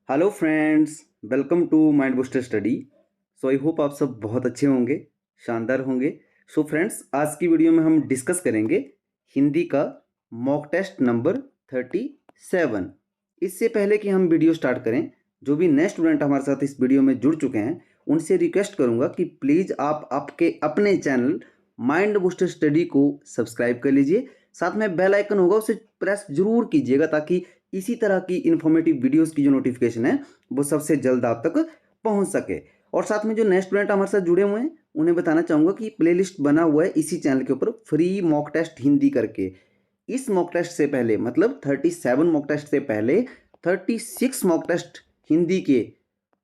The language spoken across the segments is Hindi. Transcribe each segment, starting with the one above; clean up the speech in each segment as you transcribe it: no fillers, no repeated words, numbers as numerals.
Hello friends, welcome to mind booster study. So I hope आप सब बहुत अच्छे होंगे, शानदार होंगे। सो फ्रेंड्स, आज की वीडियो में हम डिस्कस करेंगे हिंदी का मॉक टेस्ट नंबर 37। इससे पहले कि हम वीडियो स्टार्ट करें, जो भी नए स्टूडेंट हमारे साथ इस वीडियो में जुड़ चुके हैं उनसे रिक्वेस्ट करूंगा कि प्लीज़ आप आपके अपने चैनल माइंड बूस्टर स्टडी को सब्सक्राइब कर लीजिए। साथ में बेल आइकन होगा, उसे प्रेस जरूर कीजिएगा ताकि इसी तरह की इन्फॉर्मेटिव वीडियोस की जो नोटिफिकेशन है वो सबसे जल्द आप तक पहुंच सके। और साथ में जो नए स्टूडेंट हमारे साथ जुड़े हुए हैं उन्हें बताना चाहूँगा कि प्लेलिस्ट बना हुआ है इसी चैनल के ऊपर, फ्री मॉक टेस्ट हिंदी करके। इस मॉक टेस्ट से पहले, मतलब 37 मॉक टेस्ट से पहले 36 मॉक टेस्ट हिंदी के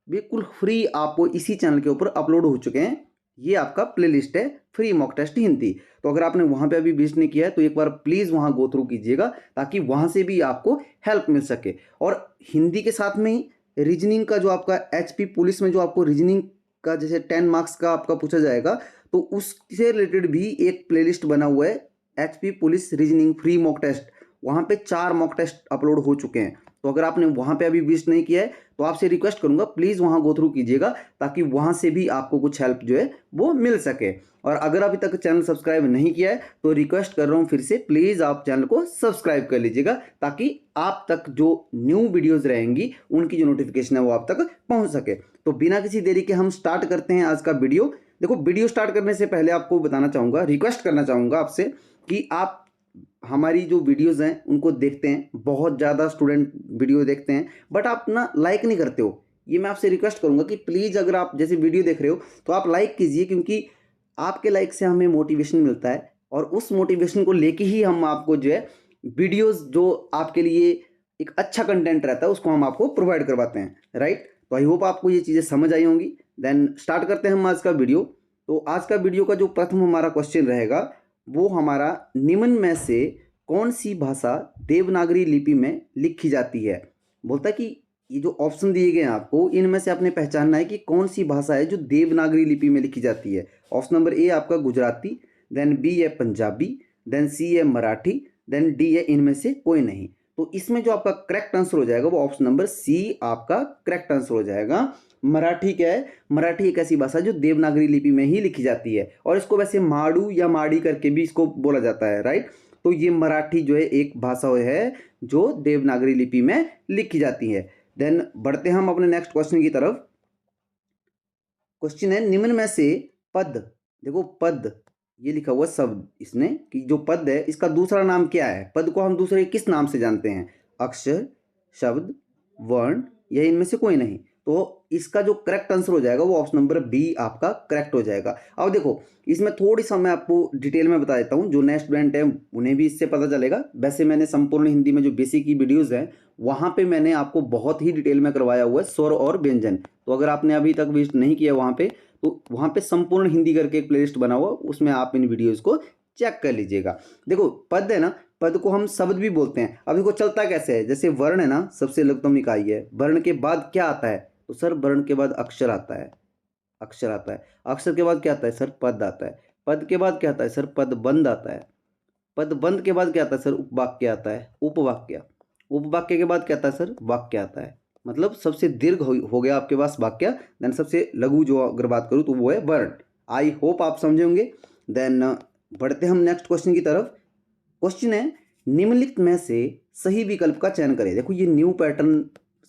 बिल्कुल फ्री आपको इसी चैनल के ऊपर अपलोड हो चुके हैं। ये आपका प्लेलिस्ट है फ्री मॉक टेस्ट हिंदी। तो अगर आपने वहाँ पे अभी विजिट नहीं किया है तो एक बार प्लीज़ वहाँ गो थ्रू कीजिएगा ताकि वहाँ से भी आपको हेल्प मिल सके। और हिंदी के साथ में ही रीजनिंग का जो आपका एचपी पुलिस में जो आपको रीजनिंग का जैसे 10 मार्क्स का आपका पूछा जाएगा, तो उससे रिलेटेड भी एक प्लेलिस्ट बना हुआ है, HP police reasoning free mock test. वहाँ पे 4 मॉक टेस्ट अपलोड हो चुके हैं। तो अगर आपने वहाँ पे अभी विजिट नहीं किया है तो आपसे रिक्वेस्ट करूंगा प्लीज़ वहाँ गो थ्रू कीजिएगा ताकि वहाँ से भी आपको कुछ हेल्प जो है वो मिल सके। और अगर अभी तक चैनल सब्सक्राइब नहीं किया है तो रिक्वेस्ट कर रहा हूँ फिर से, प्लीज़ आप चैनल को सब्सक्राइब कर लीजिएगा ताकि आप तक जो न्यू वीडियोज़ रहेंगी उनकी जो नोटिफिकेशन है वो आप तक पहुँच सके। तो बिना किसी देरी के हम स्टार्ट करते हैं आज का वीडियो। देखो, वीडियो स्टार्ट करने से पहले आपको बताना चाहूँगा, रिक्वेस्ट करना चाहूँगा आपसे कि आप हमारी जो वीडियोज़ हैं उनको देखते हैं, बहुत ज़्यादा स्टूडेंट वीडियो देखते हैं बट आप ना लाइक नहीं करते हो। ये मैं आपसे रिक्वेस्ट करूंगा कि प्लीज़ अगर आप जैसे वीडियो देख रहे हो तो आप लाइक कीजिए, क्योंकि आपके लाइक से हमें मोटिवेशन मिलता है और उस मोटिवेशन को लेके ही हम आपको जो है वीडियोज़ जो आपके लिए एक अच्छा कंटेंट रहता है उसको हम आपको प्रोवाइड करवाते हैं, राइट। तो आई होप आपको ये चीज़ें समझ आई होंगी। देन स्टार्ट करते हैं हम आज का वीडियो। तो आज का वीडियो का जो प्रथम हमारा क्वेश्चन रहेगा वो हमारा, निम्न में से कौन सी भाषा देवनागरी लिपि में लिखी जाती है। बोलता है कि ये जो ऑप्शन दिए गए हैं आपको, इनमें से आपने पहचानना है कि कौन सी भाषा है जो देवनागरी लिपि में लिखी जाती है। ऑप्शन नंबर ए आपका गुजराती, देन बी है पंजाबी, देन सी है मराठी, देन डी है इनमें से कोई नहीं। तो इसमें जो आपका करेक्ट आंसर हो जाएगा वो ऑप्शन नंबर सी आपका करेक्ट आंसर हो जाएगा। मराठी क्या है? मराठी एक ऐसी भाषा जो देवनागरी लिपि में ही लिखी जाती है और इसको वैसे माड़ू या माड़ी करके भी इसको बोला जाता है, राइट। तो ये मराठी जो है एक भाषा है जो देवनागरी लिपि में लिखी जाती है। देन बढ़ते हैं हम अपने नेक्स्ट क्वेश्चन की तरफ। क्वेश्चन है, निम्न में से पद, देखो पद ये लिखा हुआ शब्द इसने कि जो पद है इसका दूसरा नाम क्या है। पद को हम दूसरे किस नाम से जानते हैं? अक्षर, शब्द, वर्ण या इनमें से कोई नहीं। तो इसका जो करेक्ट आंसर हो जाएगा वो ऑप्शन नंबर बी आपका करेक्ट हो जाएगा। अब देखो, इसमें थोड़ी सा मैं आपको डिटेल में बता देता हूँ, जो नए स्टूडेंट हैं उन्हें भी इससे पता चलेगा। वैसे मैंने संपूर्ण हिंदी में जो बेसिक की वीडियोज़ हैं वहाँ पे मैंने आपको बहुत ही डिटेल में करवाया हुआ है स्वर और व्यंजन। तो अगर आपने अभी तक विजिट नहीं किया वहाँ पे, तो वहाँ पे संपूर्ण हिंदी करके एक प्लेलिस्ट बना हुआ, उसमें आप इन वीडियोज़ को चेक कर लीजिएगा। देखो पद है ना, पद को हम शब्द भी बोलते हैं। अब देखो चलता कैसे है, जैसे वर्ण है ना, सबसे लघुतम इकाई है। वर्ण के बाद क्या आता है? तो सर वर्ण के बाद अक्षर आता है, अक्षर आता है। अक्षर के बाद क्या आता है सर? पद आता है। पद के बाद क्या आता है सर? पदबंध आता है। पदबंध के बाद क्या आता है सर? उपवाक्य आता है, उपवाक्य। उपवाक्य के बाद क्या आता है सर? वाक्य आता है। मतलब सबसे दीर्घ हो गया आपके पास वाक्य। देन सबसे लघु जो अगर बात करूँ तो वो है वर्ण। आई होप आप समझे होंगे। देन बढ़ते हम नेक्स्ट क्वेश्चन की तरफ। क्वेश्चन है, निम्नलिखित में से सही विकल्प का चयन करें। देखो ये न्यू पैटर्न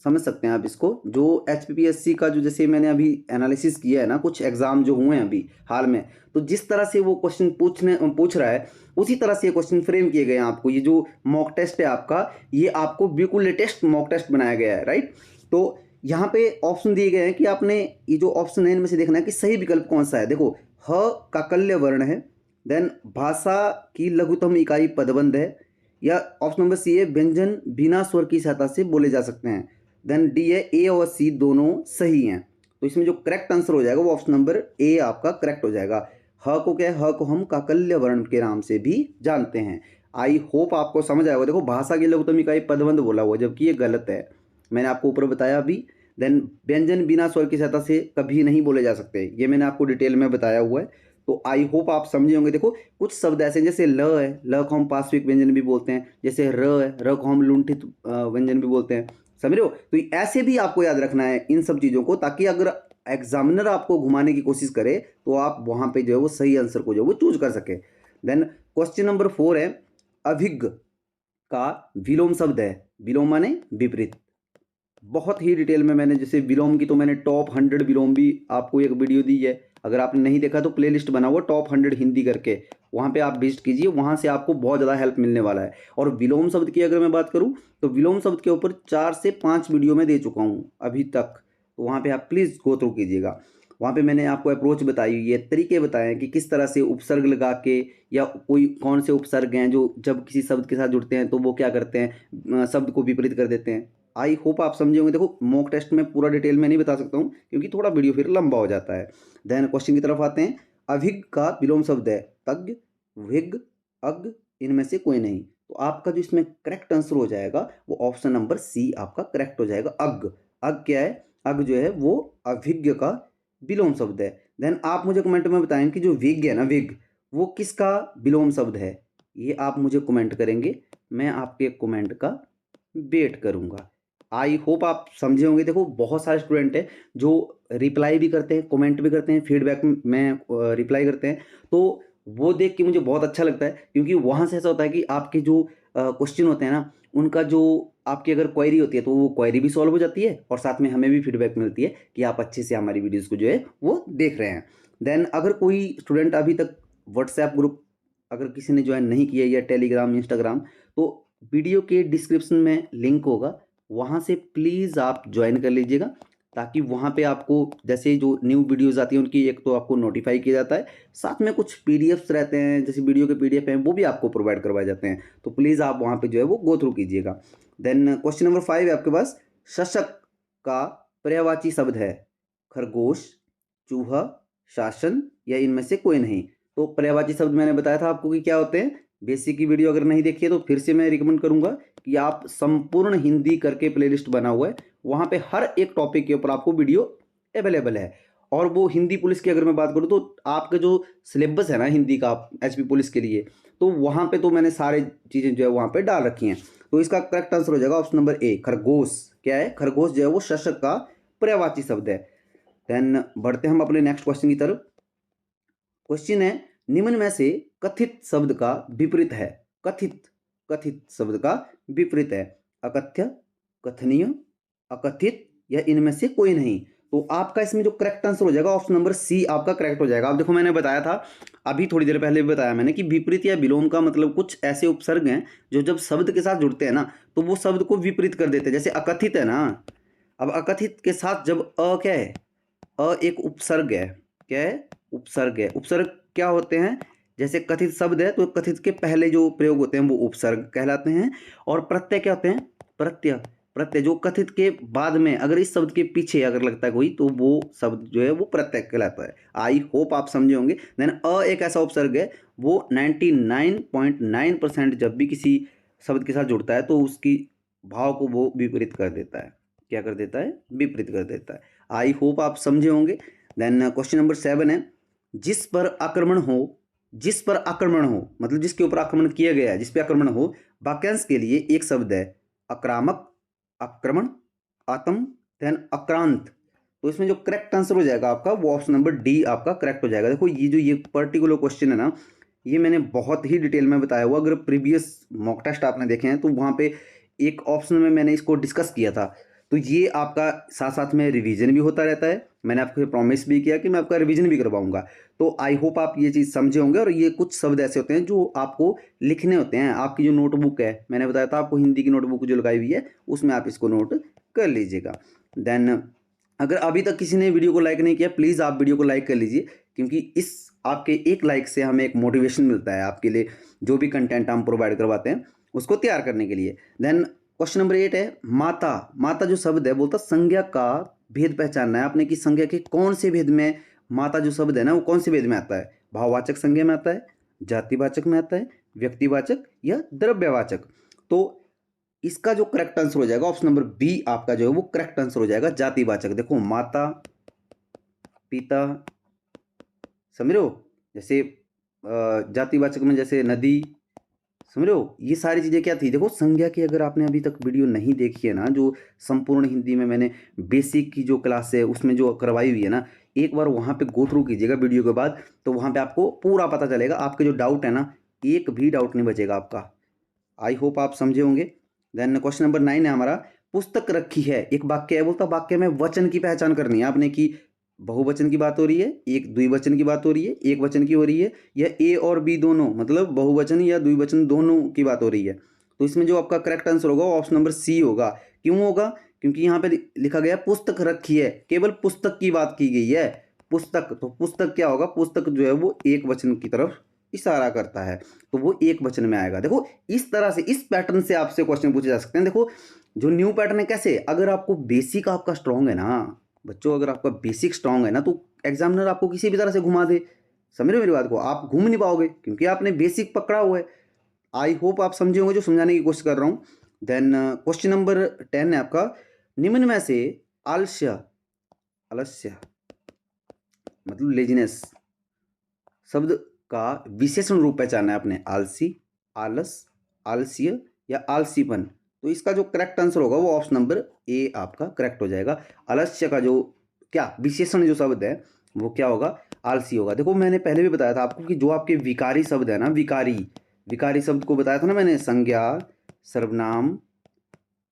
समझ सकते हैं आप इसको, जो एचपीपीएससी का जो जैसे मैंने अभी एनालिसिस किया है ना, कुछ एग्जाम जो हुए हैं अभी हाल में, तो जिस तरह से वो क्वेश्चन पूछ रहा है उसी तरह से ये क्वेश्चन फ्रेम किए गए हैं आपको। ये जो मॉक टेस्ट है आपका, ये आपको बिल्कुल लेटेस्ट मॉक टेस्ट बनाया गया है, राइट। तो यहाँ पे ऑप्शन दिए गए हैं कि आपने ये जो ऑप्शन है इनमें से देखना है कि सही विकल्प कौन सा है। देखो, ह काकल्य वर्ण है, देन भाषा की लघुतम इकाई पदबंध है, या ऑप्शन नंबर सी है व्यंजन बिना स्वर की सहायता से बोले जा सकते हैं। देन डी है, ए और सी दोनों सही हैं। तो इसमें जो करेक्ट आंसर हो जाएगा वो ऑप्शन नंबर ए आपका करेक्ट हो जाएगा। ह को क्या है? ह को हम काकल्य वर्ण के नाम से भी जानते हैं। आई होप आपको समझ आएगा। देखो भाषा की लघुतम इकाई पदबंध बोला हुआ, जबकि ये गलत है, मैंने आपको ऊपर बताया अभी। देन व्यंजन बिना स्वर की सहायता से कभी नहीं बोले जा सकते, ये मैंने आपको डिटेल में बताया हुआ है। तो आई होप आप समझे होंगे। देखो कुछ शब्द ऐसे हैं, जैसे ल है, ल को हम पार्श्विक व्यंजन भी बोलते हैं। जैसे र है, र को हम लुंठित व्यंजन भी बोलते हैं। समझ रहे हो। तो ऐसे भी आपको याद रखना है इन सब चीज़ों को, ताकि अगर एग्जामिनर आपको घुमाने की कोशिश करे तो आप वहाँ पे जो है वो सही आंसर को जो है वो चूज कर सके। देन क्वेश्चन नंबर 4 है, अभिज्ञ का विलोम शब्द है। विलोम माने विपरीत। बहुत ही डिटेल में मैंने जैसे विलोम की तो मैंने टॉप 100 विलोम भी आपको एक वीडियो दी है, अगर आपने नहीं देखा तो प्लेलिस्ट बना हुआ टॉप 100 हिंदी करके, वहाँ पे आप विजिट कीजिए, वहाँ से आपको बहुत ज़्यादा हेल्प मिलने वाला है। और विलोम शब्द की अगर मैं बात करूँ तो विलोम शब्द के ऊपर 4 से 5 वीडियो में दे चुका हूँ अभी तक, तो वहाँ पर आप प्लीज़ गो थ्रू कीजिएगा। वहाँ पे मैंने आपको अप्रोच बताई हुई है, तरीके बताए हैं कि किस तरह से उपसर्ग लगा के, या कोई कौन से उपसर्ग हैं जो जब किसी शब्द के साथ जुड़ते हैं तो वो क्या करते हैं, शब्द को विपरीत कर देते हैं। आई होप आप समझे होंगे। देखो मॉक टेस्ट में पूरा डिटेल में नहीं बता सकता हूँ क्योंकि थोड़ा वीडियो फिर लंबा हो जाता है। देन क्वेश्चन की तरफ आते हैं। अभिज्ञ का विलोम शब्द है तज्ञ, विज्ञ, अज्ञ, इनमें से कोई नहीं। तो आपका जो इसमें करेक्ट आंसर हो जाएगा वो ऑप्शन नंबर सी आपका करेक्ट हो जाएगा, अज्ञ। अज्ञ क्या है, अज्ञ जो है वो अभिज्ञ का विलोम शब्द है। देन आप मुझे कमेंट में बताएं कि जो विज्ञ है ना, विज्ञ, वो किसका विलोम शब्द है, ये आप मुझे कमेंट करेंगे, मैं आपके कमेंट का वेट करूंगा। आई होप आप समझे होंगे। देखो बहुत सारे स्टूडेंट हैं जो रिप्लाई भी करते हैं, कमेंट भी करते हैं, फीडबैक में रिप्लाई करते हैं, तो वो देख के मुझे बहुत अच्छा लगता है, क्योंकि वहाँ से ऐसा होता है कि आपके जो क्वेश्चन होते हैं ना, उनका जो आपकी अगर क्वेरी होती है तो वो क्वेरी भी सॉल्व हो जाती है, और साथ में हमें भी फीडबैक मिलती है कि आप अच्छे से हमारी वीडियोज़ को जो है वो देख रहे हैं। देन अगर कोई स्टूडेंट अभी तक व्हाट्सएप ग्रुप अगर किसी ने ज्वाइन नहीं किया, या टेलीग्राम, इंस्टाग्राम, तो वीडियो के डिस्क्रिप्शन में लिंक होगा, वहाँ से प्लीज़ आप ज्वाइन कर लीजिएगा, ताकि वहाँ पे आपको जैसे जो न्यू वीडियोज़ आती हैं उनकी एक तो आपको नोटिफाई किया जाता है, साथ में कुछ पीडीएफ्स रहते हैं, जैसे वीडियो के पीडीएफ हैं वो भी आपको प्रोवाइड करवाए जाते हैं। तो प्लीज़ आप वहाँ पे जो है वो गो थ्रू कीजिएगा। देन क्वेश्चन नंबर 5 है आपके पास, शशक का पर्यायवाची शब्द है खरगोश, चूहा, शासन, या इनमें से कोई नहीं। तो पर्यायवाची शब्द मैंने बताया था आपको कि क्या होते हैं। बेसिक की वीडियो अगर नहीं देखी है तो फिर से मैं रिकमेंड करूंगा कि आप संपूर्ण हिंदी करके प्लेलिस्ट बना हुआ है, वहाँ पे हर एक टॉपिक के ऊपर आपको वीडियो अवेलेबल है। और वो हिंदी पुलिस की अगर मैं बात करूँ तो आपका जो सिलेबस है ना हिंदी का एचपी पुलिस के लिए, तो वहाँ पे तो मैंने सारे चीज़ें जो है वहाँ पे डाल रखी हैं। तो इसका करेक्ट आंसर हो जाएगा ऑप्शन नंबर ए, खरगोश। क्या है, खरगोश जो है वो शशक का पर्यायवाची शब्द है। देन बढ़ते हम अपने नेक्स्ट क्वेश्चन की तरफ। क्वेश्चन है, निम्न में से कथित शब्द का विपरीत है। कथित, कथित शब्द का विपरीत है अकथ्य, कथनीय, अकथित, या इनमें से कोई नहीं। तो आपका इसमें जो करेक्ट आंसर हो जाएगा ऑप्शन नंबर सी आपका करेक्ट हो जाएगा। अब देखो मैंने बताया था अभी थोड़ी देर पहले भी बताया मैंने कि विपरीत या विलोम का मतलब कुछ ऐसे उपसर्ग हैं जो जब शब्द के साथ जुड़ते हैं ना तो वो शब्द को विपरीत कर देते हैं। जैसे अकथित है ना, अब अकथित के साथ जब क्या है, एक उपसर्ग है। क्या है, उपसर्ग है। उपसर्ग क्या होते हैं, जैसे कथित शब्द है तो कथित के पहले जो प्रयोग होते हैं वो उपसर्ग कहलाते हैं। और प्रत्यय क्या होते हैं, प्रत्यय। प्रत्यय जो कथित के बाद में अगर इस शब्द के पीछे अगर लगता है कोई तो वो शब्द जो है वो प्रत्यय कहलाता है। आई होप आप समझे होंगे। देन एक ऐसा उपसर्ग है वो 99.9% जब भी किसी शब्द के साथ जुड़ता है तो उसकी भाव को वो विपरीत कर देता है। क्या कर देता है, विपरीत कर देता है। आई होप आप समझे होंगे। देन क्वेश्चन नंबर 7 है, जिस पर आक्रमण हो, जिस पर आक्रमण हो मतलब जिसके ऊपर आक्रमण किया गया है, जिस पर आक्रमण हो, वाक्यांश के लिए एक शब्द है आक्रामक, आक्रमण, आत्म, देन आक्रांत। तो इसमें जो करेक्ट आंसर हो जाएगा आपका वो ऑप्शन नंबर डी आपका करेक्ट हो जाएगा। देखो ये पर्टिकुलर क्वेश्चन है ना, ये मैंने बहुत ही डिटेल में बताया हुआ। अगर प्रीवियस मॉक टेस्ट आपने देखे हैं तो वहाँ पे एक ऑप्शन में मैंने इसको डिस्कस किया था। तो ये आपका साथ साथ में रिवीजन भी होता रहता है। मैंने आपको प्रॉमिस भी किया कि मैं आपका रिवीजन भी करवाऊंगा। तो आई होप आप ये चीज़ समझे होंगे। और ये कुछ शब्द ऐसे होते हैं जो आपको लिखने होते हैं। आपकी जो नोटबुक है, मैंने बताया था आपको हिंदी की नोटबुक जो लगाई हुई है उसमें आप इसको नोट कर लीजिएगा। देन अगर अभी तक किसी ने वीडियो को लाइक नहीं किया प्लीज़ आप वीडियो को लाइक कर लीजिए, क्योंकि इस आपके एक लाइक से हमें एक मोटिवेशन मिलता है आपके लिए जो भी कंटेंट हम प्रोवाइड करवाते हैं उसको तैयार करने के लिए। देन क्वेश्चन नंबर 8 है, माता। माता जो शब्द है बोलता संज्ञा का भेद पहचानना है आपने कि संज्ञा के कौन से भेद में माता जो शब्द है ना वो कौन से भेद में आता है। भाववाचक संज्ञा में आता है, जातिवाचक में आता है, व्यक्तिवाचक, या द्रव्यवाचक। तो इसका जो करेक्ट आंसर हो जाएगा ऑप्शन नंबर बी आपका जो है वो करेक्ट आंसर हो जाएगा, जातिवाचक। देखो माता, पिता, समझ रहे हो, जैसे जातिवाचक में जैसे नदी, समझ रहे हो, ये सारी चीज़ें क्या थी। देखो संज्ञा की अगर आपने अभी तक वीडियो नहीं देखी है ना, जो संपूर्ण हिंदी में मैंने बेसिक की जो क्लास है उसमें जो करवाई हुई है ना, एक बार वहाँ पे गो थ्रू कीजिएगा वीडियो के बाद, तो वहाँ पे आपको पूरा पता चलेगा। आपके जो डाउट है ना, एक भी डाउट नहीं बचेगा आपका। आई होप आप समझे होंगे। देन क्वेश्चन नंबर 9 है हमारा, पुस्तक रखी है, एक वाक्य है, बोलता वाक्य में वचन की पहचान करनी है आपने कि बहुवचन की बात हो रही है, एक द्विवचन की बात हो रही है, एक वचन की हो रही है, या ए और बी दोनों, मतलब बहुवचन या द्विवचन दोनों की बात हो रही है। तो इसमें जो आपका करेक्ट आंसर होगा वो ऑप्शन नंबर सी होगा। क्यों होगा? क्योंकि यहाँ पे लिखा गया पुस्तक रखी है, केवल पुस्तक की बात की गई है। पुस्तक, तो पुस्तक क्या होगा? पुस्तक जो है वो एक वचन की तरफ इशारा करता है, तो वो एक वचन में आएगा। देखो इस तरह से, इस पैटर्न से आपसे क्वेश्चन पूछे जा सकते हैं। देखो जो न्यू पैटर्न है, कैसे, अगर आपको बेसिक आपका स्ट्रांग है ना बच्चों, अगर आपका बेसिक स्ट्रांग है ना, तो एग्जामिनर आपको किसी भी तरह से घुमा दे, समझ रहे हो मेरी बात को, आप घूम नहीं पाओगे क्योंकि आपने बेसिक पकड़ा हुआ है। आई होप आप समझे होंगे जो समझाने की कोशिश कर रहा हूँ। देन क्वेश्चन नंबर 10 है आपका, निम्न में से आलस्य, आलस्य मतलब लेजीनेस शब्द का विशेषण रूप पहचानना है आपने। आलसी, आलस, आलस्य या आलसीपन। तो इसका जो करेक्ट आंसर होगा वो ऑप्शन नंबर ए आपका करेक्ट हो जाएगा। आलस्य का जो क्या विशेषण जो शब्द है वो क्या होगा? आलसी होगा। देखो मैंने पहले भी बताया था आपको कि जो आपके विकारी शब्द है ना, विकारी, विकारी शब्द को बताया था ना मैंने, संज्ञा, सर्वनाम,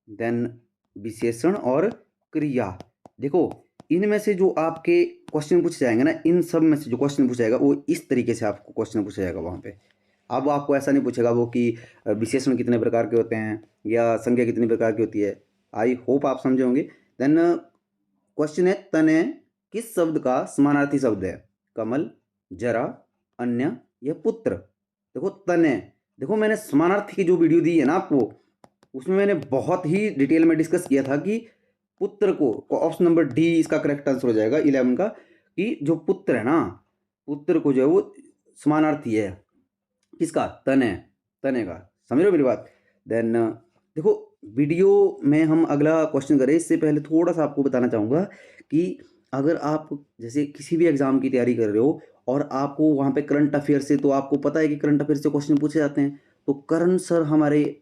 देन विशेषण और क्रिया। देखो इनमें से जो आपके क्वेश्चन पूछे जाएंगे ना, इन सब में से जो क्वेश्चन पूछा जाएगा वो इस तरीके से आपको क्वेश्चन पूछा जाएगा वहाँ पे। अब आपको ऐसा नहीं पूछेगा वो कि विशेषण कितने प्रकार के होते हैं या संज्ञा कितनी प्रकार की होती है। आई होप आप समझे होंगे। देन क्वेश्चन है, तने किस शब्द का समानार्थी शब्द है? कमल, जरा, अन्य या पुत्र। देखो तने, देखो मैंने समानार्थी की जो वीडियो दी है ना आपको, उसमें मैंने बहुत ही डिटेल में डिस्कस किया था कि पुत्र को ऑप्शन नंबर डी इसका करेक्ट आंसर हो जाएगा 11 का, कि जो पुत्र है ना, पुत्र को जो है वो समानार्थी है किसका? तने, तने का। समझ रहे हो मेरी बात? देन देखो वीडियो में हम अगला क्वेश्चन करें इससे पहले थोड़ा सा आपको बताना चाहूँगा कि अगर आप जैसे किसी भी एग्जाम की तैयारी कर रहे हो और आपको वहाँ पे करंट अफेयर से, तो आपको पता है कि करंट अफेयर से क्वेश्चन पूछे जाते हैं। तो करण सर हमारे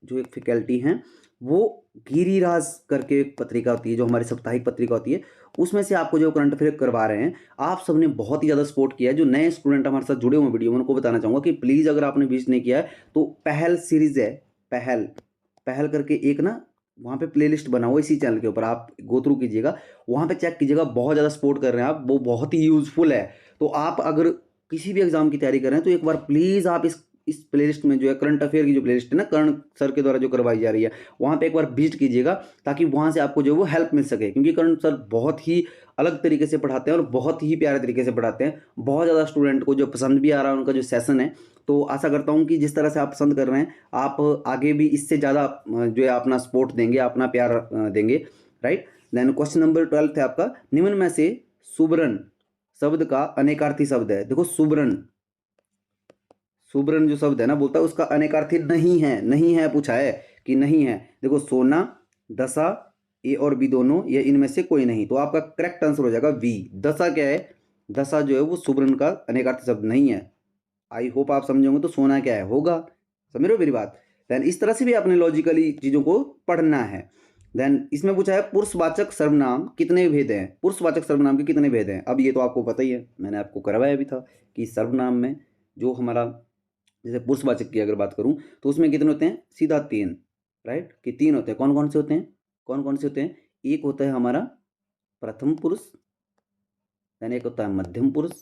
जो एक फैकल्टी हैं, वो गिरिराज करके एक पत्रिका होती है जो हमारी साप्ताहिक पत्रिका होती है, उसमें से आपको जो करंट अफेयर करवा रहे हैं। आप सबने बहुत ही ज़्यादा सपोर्ट किया है। जो नए स्टूडेंट हमारे साथ जुड़े हुए वीडियो में, उनको बताना चाहूँगा कि प्लीज़ अगर आपने विजिट नहीं किया है तो पहल सीरीज़ है, पहल, पहल करके एक ना वहाँ पे प्लेलिस्ट बना हुआ इसी चैनल के ऊपर, आप गो थ्रू कीजिएगा, वहाँ पे चेक कीजिएगा। बहुत ज़्यादा सपोर्ट कर रहे हैं आप, वो बहुत ही यूज़फुल है। तो आप अगर किसी भी एग्जाम की तैयारी कर रहे हैं तो एक बार प्लीज़ आप इस प्लेलिस्ट में जो है करंट अफेयर की जो प्लेलिस्ट है ना, करण सर के द्वारा जो करवाई जा रही है, वहाँ पे एक बार विजिट कीजिएगा ताकि वहाँ से आपको जो है वो हेल्प मिल सके। क्योंकि करण सर बहुत ही अलग तरीके से पढ़ाते हैं और बहुत ही प्यारे तरीके से पढ़ाते हैं। बहुत ज़्यादा स्टूडेंट को जो पसंद भी आ रहा है उनका जो सेशन है। तो आशा करता हूँ कि जिस तरह से आप पसंद कर रहे हैं, आप आगे भी इससे ज़्यादा जो है अपना सपोर्ट देंगे, अपना प्यार देंगे, राइट। देन क्वेश्चन नंबर 12 है आपका, निम्न में से सुबरन शब्द का अनेकार्थी शब्द है। देखो सुबरन, सुबरन जो शब्द है ना, बोलता है उसका अनेकार्थी नहीं है, नहीं है पूछा है कि नहीं है। देखो सोना, दशा, ए और बी दोनों, या इनमें से कोई नहीं। तो आपका करेक्ट आंसर हो जाएगा बी। दशा क्या है? दशा जो है वो सुबरन का अनेकार्थी शब्द नहीं है। आई होप आप समझोगे। तो सोना क्या है? होगा। समझ रहे हो मेरी बात? देन इस तरह से भी आपने लॉजिकली चीज़ों को पढ़ना है। देन इसमें पूछा है पुरुषवाचक सर्वनाम कितने भेद हैं? पुरुषवाचक सर्वनाम के कितने भेद हैं? अब ये तो आपको पता ही है, मैंने आपको करवाया भी था कि सर्वनाम में जो हमारा, जैसे पुरुषवाचक की अगर बात करूं तो उसमें कितने होते हैं? सीधा 3, राइट, कि 3 होते हैं। कौन कौन से होते हैं? कौन कौन से होते हैं? एक होता है हमारा प्रथम पुरुष, देन एक होता है मध्यम पुरुष,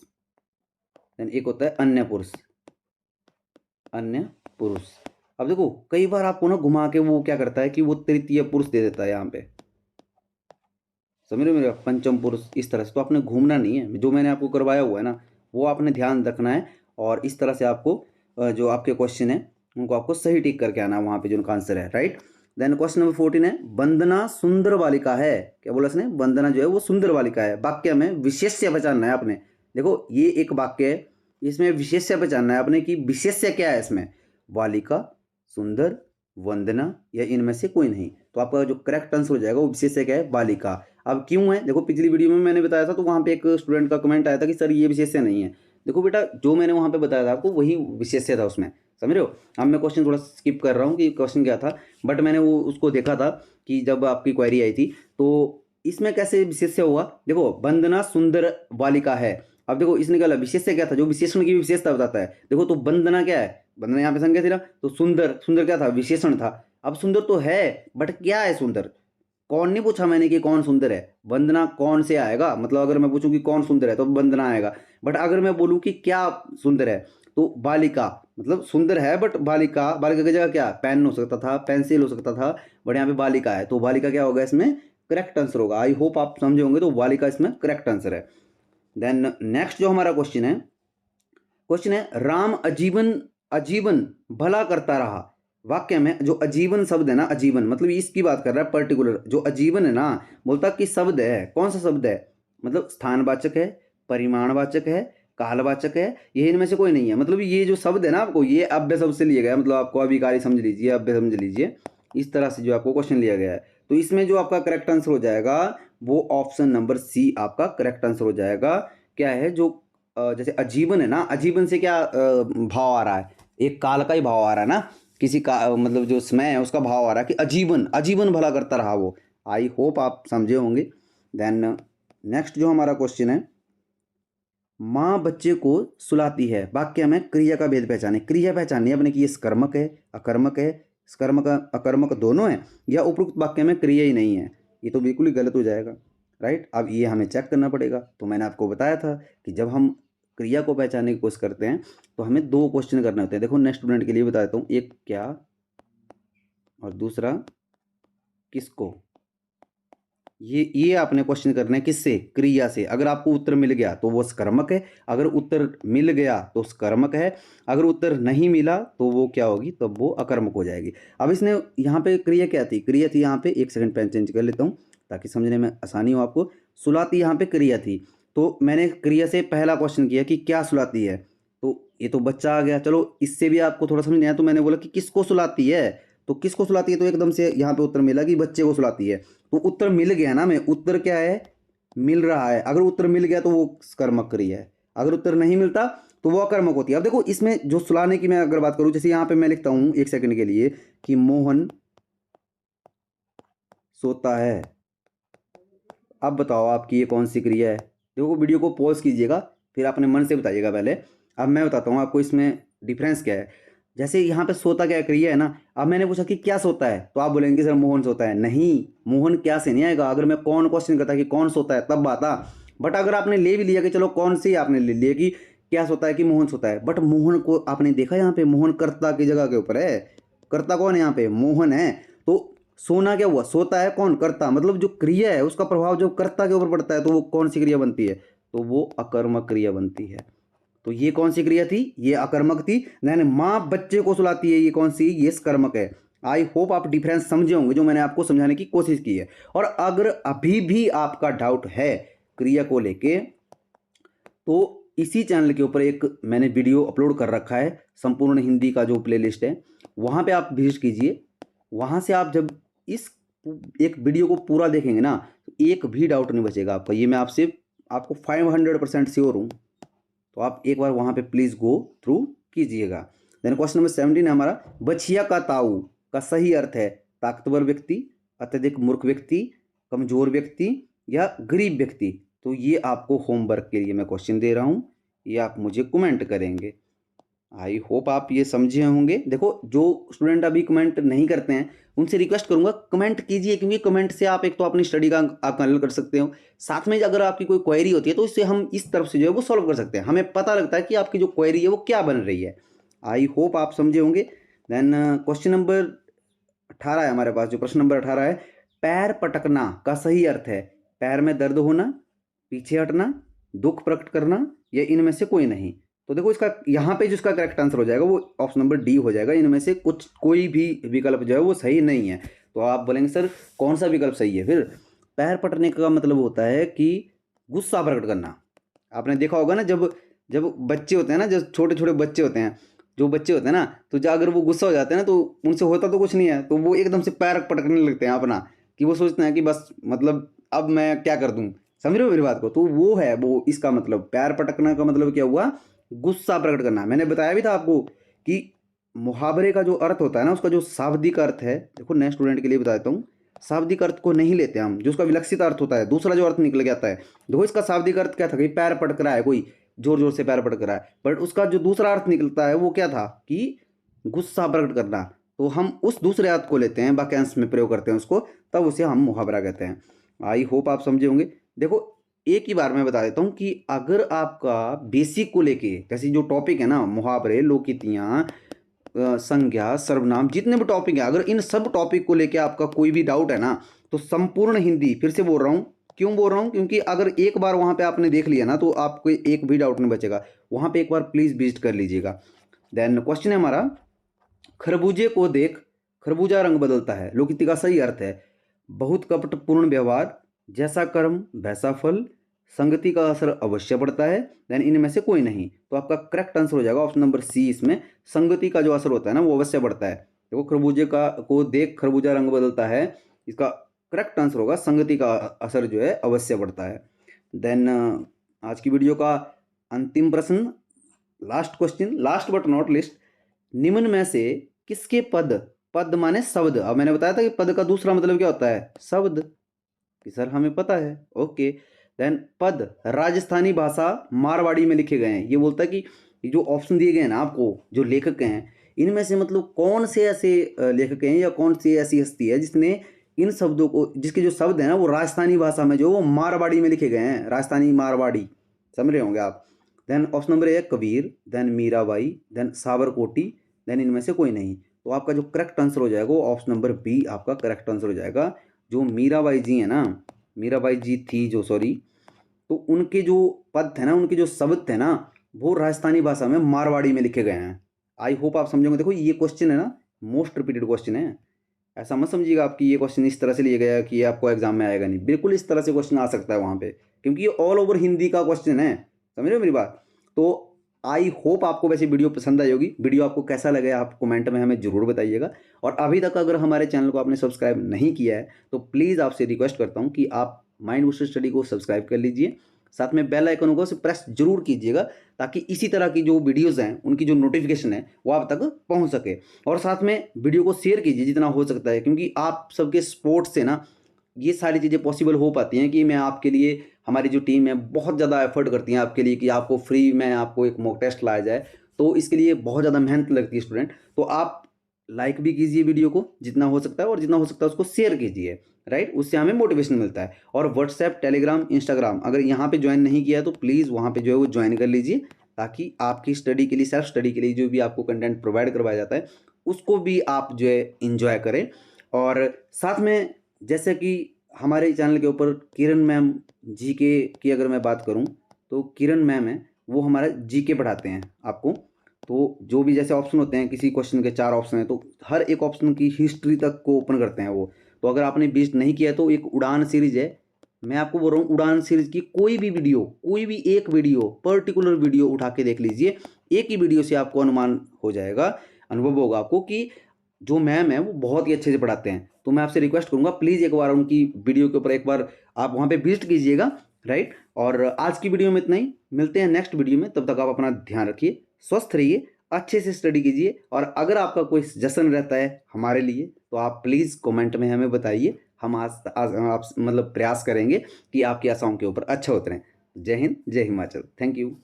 देन एक होता है अन्य पुरुष, अन्य पुरुष। अब देखो कई बार आपको ना घुमा के वो क्या करता है कि वो तृतीय पुरुष दे देता है यहाँ पे, समझ रहे हो मेरा, पंचम पुरुष, इस तरह से। तो आपने घूमना नहीं है, जो मैंने आपको करवाया हुआ है ना वो आपने ध्यान रखना है, और इस तरह से आपको जो आपके क्वेश्चन है उनको आपको सही टिक करके आना है वहाँ पे जो उनका आंसर है, राइट। देन क्वेश्चन नंबर 14 है, वंदना सुंदर बालिका है। क्या बोला इसने? वंदना जो है वो सुंदर बालिका है। वाक्य में विशेष्य पहचानना है आपने। देखो ये एक वाक्य है, इसमें विशेष्य पहचानना है आपने कि विशेष्य क्या है इसमें, बालिका, सुंदर, वंदना या इनमें से कोई नहीं। तो आपका जो करेक्ट आंसर हो जाएगा वो विशेष्य क्या है? बालिका। अब क्यों है? देखो पिछली वीडियो में मैंने बताया था, तो वहाँ पे एक स्टूडेंट का कमेंट आया था कि सर ये विशेष्य नहीं है। देखो बेटा, जो मैंने वहाँ पे बताया था आपको वही विशेष्य था उसमें, समझ रहे हो। अब मैं क्वेश्चन थोड़ा स्किप कर रहा हूँ कि क्वेश्चन क्या था, बट मैंने वो उसको देखा था कि जब आपकी क्वेरी आई थी तो इसमें कैसे विशेष्य हुआ। देखो वंदना सुंदर बालिका है, अब देखो इसने क्या विशेष्य क्या था, जो विशेषण की विशेषता बताता है। देखो तो वंदना क्या है, वंदना यहाँ पे संज्ञा थी ना, तो सुंदर, सुंदर क्या था, विशेषण था। अब सुंदर तो है बट क्या है सुंदर, कौन नहीं पूछा मैंने कि कौन सुंदर है, वंदना कौन से आएगा, मतलब अगर मैं पूछूं कि कौन सुंदर है तो वंदना आएगा। बट अगर मैं बोलूं कि क्या सुंदर है तो बालिका, मतलब सुंदर है बट बालिका, बालिका की जगह क्या पेन हो सकता था, पेंसिल हो सकता था, बट यहाँ पे बालिका है तो बालिका क्या होगा, इसमें करेक्ट आंसर होगा। आई होप आप समझे होंगे, तो बालिका इसमें करेक्ट आंसर है। देन नेक्स्ट जो हमारा क्वेश्चन है राम अजीवन, अजीवन भला करता रहा। वाक्य में जो अजीवन शब्द है ना, अजीवन मतलब इसकी बात कर रहा है पर्टिकुलर, जो अजीवन है ना, बोलता कि शब्द है, कौन सा शब्द है, मतलब स्थानवाचक है, परिमाणवाचक है, कालवाचक है, ये इनमें से कोई नहीं है। मतलब ये जो शब्द है ना आपको, ये अव्यय शब्द से लिया गया है, मतलब आपको अभिकारी समझ लीजिए, अव्यय समझ लीजिए, इस तरह से जो आपको क्वेश्चन लिया गया है। तो इसमें जो आपका करेक्ट आंसर हो जाएगा वो ऑप्शन नंबर सी आपका करेक्ट आंसर हो जाएगा। क्या है, जो जैसे अजीवन है ना, अजीवन से क्या भाव आ रहा है, एक काल का ही भाव आ रहा है ना, किसी का मतलब जो समय है उसका भाव आ रहा है कि अजीवन, अजीवन भला करता रहा वो। आई होप आप समझे होंगे। देन नेक्स्ट जो हमारा क्वेश्चन है, माँ बच्चे को सुलाती है, वाक्य में क्रिया का भेद पहचाने। क्रिया पहचाननी है अपने कि ये सकर्मक है, अकर्मक है, सकर्मक अकर्मक दोनों है, या उपरोक्त वाक्य में क्रिया ही नहीं है, ये तो बिल्कुल ही गलत हो जाएगा। राइट, अब ये हमें चेक करना पड़ेगा। तो मैंने आपको बताया था कि जब हम क्रिया को पहचानने की कोशिश करते हैं तो हमें दो क्वेश्चन करने होते हैं। देखो नेक्स्ट स्टूडेंट के लिए बता देता हूँ, एक क्या और दूसरा किसको। ये आपने क्वेश्चन करना है किससे, क्रिया से। अगर आपको उत्तर मिल गया तो वो सकर्मक है, अगर उत्तर मिल गया तो सकर्मक है, अगर उत्तर नहीं मिला तो वो क्या होगी, तब वो अकर्मक हो जाएगी। अब इसने यहाँ पे क्रिया क्या थी, क्रिया थी यहाँ पे, एक सेकंड पेन चेंज कर लेता हूँ ताकि समझने में आसानी हो आपको। सुलाती यहाँ पे क्रिया थी, तो मैंने क्रिया से पहला क्वेश्चन किया कि क्या सुलाती है, तो ये तो बच्चा आ गया। चलो इससे भी आपको थोड़ा समझ नहीं आया तो मैंने बोला कि किसको सुलाती है, तो किसको सुलाती है, तो एकदम से यहाँ पे उत्तर मिला कि बच्चे को सुलाती है। तो उत्तर मिल गया ना, मैं उत्तर क्या है, मिल रहा है। अगर उत्तर मिल गया तो वो कर्मक क्रिया है, अगर उत्तर नहीं मिलता तो वो अकर्मक होती है। अब देखो इसमें जो सुलाने की मैं अगर बात करूं, जैसे यहाँ पे मैं लिखता हूं एक सेकंड के लिए कि मोहन सोता है। अब बताओ आपकी ये कौन सी क्रिया है। देखो वीडियो को पॉज कीजिएगा, फिर अपने मन से बताइएगा पहले। अब मैं बताता हूँ आपको इसमें डिफरेंस क्या है। जैसे यहाँ पे सोता क्या क्रिया है ना, अब मैंने पूछा कि क्या सोता है, तो आप बोलेंगे सर मोहन सोता है। नहीं, मोहन क्या से नहीं आएगा, अगर मैं कौन क्वेश्चन करता कि कौन सोता है तब आता। बट अगर आपने ले भी लिया कि चलो कौन सी आपने ले लिया कि क्या सोता है कि मोहन सोता है, बट मोहन को आपने देखा यहाँ पे मोहन कर्ता की जगह के ऊपर है, कर्ता कौन है यहाँ पे, मोहन है। तो सोना क्या हुआ, सोता है कौन, कर्ता, मतलब जो क्रिया है उसका प्रभाव जो कर्ता के ऊपर पड़ता है तो वो कौन सी क्रिया बनती है, तो वो अकर्मक क्रिया बनती है। तो ये कौन सी क्रिया थी, ये अकर्मक थी। यानी माँ बच्चे को सुलाती है, ये कौन सी, ये कर्मक है। आई होप आप डिफरेंस समझे होंगे जो मैंने आपको समझाने की कोशिश की है। और अगर अभी भी आपका डाउट है क्रिया को लेके, तो इसी चैनल के ऊपर एक मैंने वीडियो अपलोड कर रखा है, संपूर्ण हिंदी का जो प्लेलिस्ट है, वहाँ पे आप विजिट कीजिए। वहाँ से आप जब इस एक वीडियो को पूरा देखेंगे ना, तो एक भी डाउट नहीं बचेगा आपका, ये मैं आपसे आपको 500% श्योर हूँ। तो आप एक बार वहाँ पे प्लीज़ गो थ्रू कीजिएगा। देन क्वेश्चन नंबर 17 है हमारा, बछिया का ताऊ का सही अर्थ है ताकतवर व्यक्ति, अत्यधिक मूर्ख व्यक्ति, कमजोर व्यक्ति या गरीब व्यक्ति। तो ये आपको होमवर्क के लिए मैं क्वेश्चन दे रहा हूँ, ये आप मुझे कमेंट करेंगे। आई होप आप ये समझे होंगे। देखो जो स्टूडेंट अभी कमेंट नहीं करते हैं उनसे रिक्वेस्ट करूंगा कमेंट कीजिए, क्योंकि कमेंट से आप एक तो अपनी स्टडी का आप हल कर सकते हो, साथ में अगर आपकी कोई क्वेरी होती है तो इससे हम इस तरफ से जो है वो सॉल्व कर सकते हैं, हमें पता लगता है कि आपकी जो क्वेरी है वो क्या बन रही है। आई होप आप समझे होंगे। देन क्वेश्चन नंबर 18 है हमारे पास, जो प्रश्न नंबर 18 है, पैर पटकना का सही अर्थ है पैर में दर्द होना, पीछे हटना, दुख प्रकट करना या इनमें से कोई नहीं। तो देखो इसका यहाँ पे जिसका करेक्ट आंसर हो जाएगा वो ऑप्शन नंबर डी हो जाएगा, इनमें से कुछ कोई भी विकल्प जो है वो सही नहीं है। तो आप बोलेंगे सर कौन सा विकल्प सही है, फिर पैर पटने का मतलब होता है कि गुस्सा प्रकट करना। आपने देखा होगा ना, जब जब बच्चे होते हैं ना, जब छोटे छोटे बच्चे होते हैं, जो बच्चे होते हैं ना, तो जब अगर वो गुस्सा हो जाते हैं ना तो उनसे होता तो कुछ नहीं है, तो वो एकदम से पैर पटकने लगते हैं अपना, कि वो सोचते हैं कि बस मतलब अब मैं क्या कर दूं। समझ रहे हो मेरी बात को, तो वो है वो इसका मतलब पैर पटकना का मतलब क्या हुआ, गुस्सा प्रकट करना। मैंने बताया भी था आपको कि मुहावरे का जो अर्थ होता है ना, उसका जो शाब्दिक अर्थ है, देखो नए स्टूडेंट के लिए बता देता हूँ, शाब्दिक अर्थ को नहीं लेते हम, जो उसका विलक्षित अर्थ होता है, दूसरा जो अर्थ निकल के आता है। देखो इसका शाब्दिक अर्थ क्या था कि पैर पटक रहा है, कोई जोर जोर से पैर पटक रहा है, बट उसका जो दूसरा अर्थ निकलता है वो क्या था कि गुस्सा प्रकट करना। तो हम उस दूसरे अर्थ को लेते हैं, वाक्यांश में प्रयोग करते हैं उसको, तब उसे हम मुहावरा कहते हैं। आई होप आप समझे होंगे। देखो एक ही बार मैं बता देता हूँ कि अगर आपका बेसिक को लेके, जैसे जो टॉपिक है ना, मुहावरे, लोकितियाँ, संज्ञा, सर्वनाम, जितने भी टॉपिक है, अगर इन सब टॉपिक को लेके आपका कोई भी डाउट है ना, तो संपूर्ण हिंदी, फिर से बोल रहा हूँ, क्यों बोल रहा हूँ, क्योंकि अगर एक बार वहाँ पे आपने देख लिया ना, तो आपको एक भी डाउट नहीं बचेगा। वहाँ पे एक बार प्लीज़ विजिट कर लीजिएगा। देन क्वेश्चन है हमारा, खरबूजे को देख खरबूजा रंग बदलता है, लोकिति का सही अर्थ है बहुत कपटपूर्ण व्यवहार, जैसा कर्म वैसा फल, संगति का असर अवश्य पड़ता है, देन इनमें से कोई नहीं। तो आपका करेक्ट आंसर हो जाएगा ऑप्शन नंबर सी। इसमें संगति का जो असर होता है ना, वो अवश्य पड़ता है। देखो खरबूजे को देख खरबूजा रंग बदलता है, इसका करेक्ट आंसर होगा संगति का असर जो है अवश्य पड़ता है। देन आज की वीडियो का अंतिम प्रश्न, last question, last but not list, निम्न में से किसके पद, पद माने शब्द, अब मैंने बताया था कि पद का दूसरा मतलब क्या होता है, शब्द, कि सर हमें पता है, ओके। देन पद राजस्थानी भाषा मारवाड़ी में लिखे गए हैं। ये बोलता है कि ये जो ऑप्शन दिए गए हैं ना आपको, जो लेखक हैं, इनमें से मतलब कौन से ऐसे लेखक हैं या कौन सी ऐसी हस्ती है जिसने इन शब्दों को, जिसके जो शब्द हैं ना वो राजस्थानी भाषा में जो वो मारवाड़ी में लिखे गए हैं, राजस्थानी मारवाड़ी, समझ रहे होंगे आप। Then option number A Kabir, then Mirabai, then Sabarkoti, then इनमें से कोई नहीं। तो आपका जो करेक्ट आंसर हो जाएगा वो ऑप्शन नंबर बी आपका करेक्ट आंसर हो जाएगा। जो मीराबाई जी हैं ना, मीराबाई जी थी जो, सॉरी, तो उनके जो पद थे ना, उनके जो शब्द थे ना, वो राजस्थानी भाषा में मारवाड़ी में लिखे गए हैं। आई होप आप समझोगे। देखो ये क्वेश्चन है ना, मोस्ट रिपीटेड क्वेश्चन है, ऐसा मत समझिएगा आपकी ये क्वेश्चन इस तरह से लिया गया कि ये आपको एग्जाम में आएगा नहीं, बिल्कुल इस तरह से क्वेश्चन आ सकता है वहाँ पे, क्योंकि ये ऑल ओवर हिंदी का क्वेश्चन है, समझ रहे हो मेरी बात। तो आई होप आपको वैसे वीडियो पसंद आई होगी। वीडियो आपको कैसा लगे आप कमेंट में हमें जरूर बताइएगा, और अभी तक अगर हमारे चैनल को आपने सब्सक्राइब नहीं किया है तो प्लीज़ आपसे रिक्वेस्ट करता हूँ कि आप माइंड बूस्टर स्टडी को सब्सक्राइब कर लीजिए, साथ में बेल आइकन होगा उसे प्रेस जरूर कीजिएगा, ताकि इसी तरह की जो वीडियोज़ हैं उनकी जो नोटिफिकेशन है वो आप तक पहुँच सके। और साथ में वीडियो को शेयर कीजिए जितना हो सकता है, क्योंकि आप सबके सपोर्ट से ना ये सारी चीज़ें पॉसिबल हो पाती हैं कि मैं आपके लिए, हमारी जो टीम है बहुत ज़्यादा एफर्ट करती हैं आपके लिए कि आपको फ्री में आपको एक मॉक टेस्ट लाया जाए। तो इसके लिए बहुत ज़्यादा मेहनत लगती है स्टूडेंट। तो आप लाइक भी कीजिए वीडियो को जितना हो सकता है, और जितना हो सकता है उसको शेयर कीजिए, राइट, उससे हमें मोटिवेशन मिलता है। और व्हाट्सएप, टेलीग्राम, इंस्टाग्राम अगर यहाँ पे ज्वाइन नहीं किया है तो प्लीज़ वहाँ पे जो है वो ज्वाइन कर लीजिए, ताकि आपकी स्टडी के लिए, सेल्फ स्टडी के लिए जो भी आपको कंटेंट प्रोवाइड करवाया जाता है उसको भी आप जो है इंजॉय करें। और साथ में जैसे कि हमारे चैनल के ऊपर किरण मैम जीके की अगर मैं बात करूं, तो किरण मैम है वो हमारा जीके पढ़ाते हैं आपको। तो जो भी जैसे ऑप्शन होते हैं, किसी क्वेश्चन के 4 ऑप्शन हैं, तो हर एक ऑप्शन की हिस्ट्री तक को ओपन करते हैं वो। तो अगर आपने विजिट नहीं किया है तो एक उड़ान सीरीज है, मैं आपको बोल रहा हूँ उड़ान सीरीज की कोई भी वीडियो, कोई भी एक वीडियो, पर्टिकुलर वीडियो उठा के देख लीजिए। एक ही वीडियो से आपको अनुमान हो जाएगा, अनुभव होगा आपको कि जो मैम है वो बहुत ही अच्छे से पढ़ाते हैं। तो मैं आपसे रिक्वेस्ट करूंगा प्लीज़ एक बार उनकी वीडियो के ऊपर एक बार आप वहाँ पे विजिट कीजिएगा, राइट। और आज की वीडियो में इतना ही, मिलते हैं नेक्स्ट वीडियो में, तब तक आप अपना ध्यान रखिए, स्वस्थ रहिए, अच्छे से स्टडी कीजिए। और अगर आपका कोई सजेशन रहता है हमारे लिए तो आप प्लीज़ कमेंट में हमें बताइए, हम आज आप मतलब प्रयास करेंगे कि आपकी आशाओं के ऊपर अच्छा उतरें। जय हिंद, जय हिमाचल, थैंक यू।